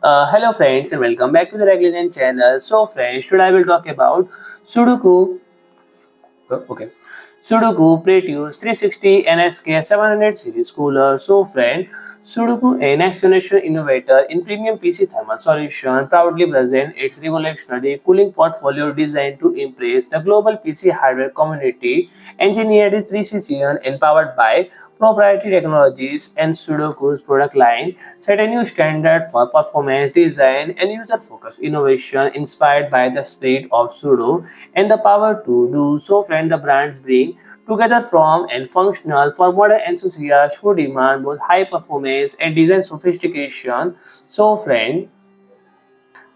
Hello friends and welcome back to the Regulation channel. So friends, today I will talk about Sudokoo. Okay. Sudokoo Proteus 360 and SK700 series cooler. So friend, Sudokoo, a next generation innovator in premium PC thermal solution, proudly presents its revolutionary cooling portfolio designed to impress the global PC hardware community. Engineered with precision and powered by proprietary technologies, and Sudokoo's product line set a new standard for performance, design, and user-focused innovation inspired by the spirit of Sudo and the power to do so. Friend, the brands bring together from and functional for modern enthusiasts who demand both high performance and design sophistication. So, friend,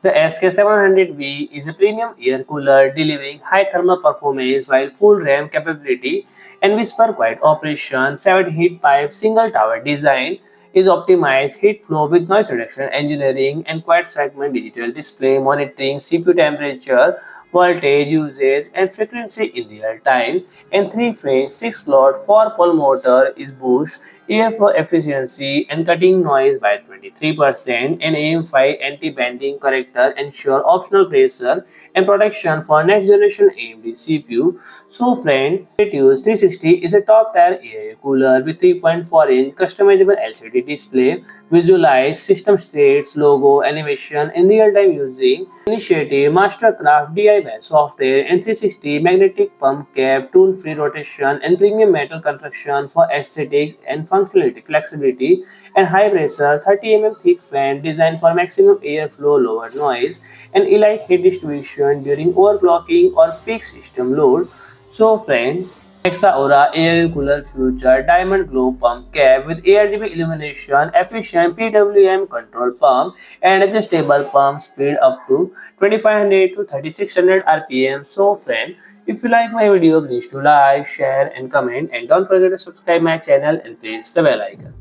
the SK700V is a premium air cooler delivering high thermal performance while full RAM capability and whisper quiet operation. 7 heat pipe single tower design is optimized heat flow with noise reduction engineering and quiet segment digital display monitoring CPU temperature, voltage usage and frequency in real time, and 3-phase 6-slot 4-pole motor is boost airflow efficiency and cutting noise by 23%, and AM5 anti-banding corrector ensure optional pressure and protection for next generation AMD CPU. So friend, Proteus 360 is a top tier air cooler with 3.4-inch customizable LCD display, visualize system states, logo, animation in real time using Initiative, Mastercraft DIY software, and 360 magnetic pump cap, tool-free rotation, and premium metal construction for aesthetics and functionality, flexibility, and high pressure 30 thick fan designed for maximum airflow, lower noise, and elite heat distribution during overclocking or peak system load. So, friend, Nexa Aura Air Cooler Future Diamond Glow Pump Cap with ARGB illumination, efficient PWM control pump, and adjustable pump speed up to 2500 to 3600 RPM. So, friend, if you like my video, please do like, share, and comment, and don't forget to subscribe my channel and press the bell icon.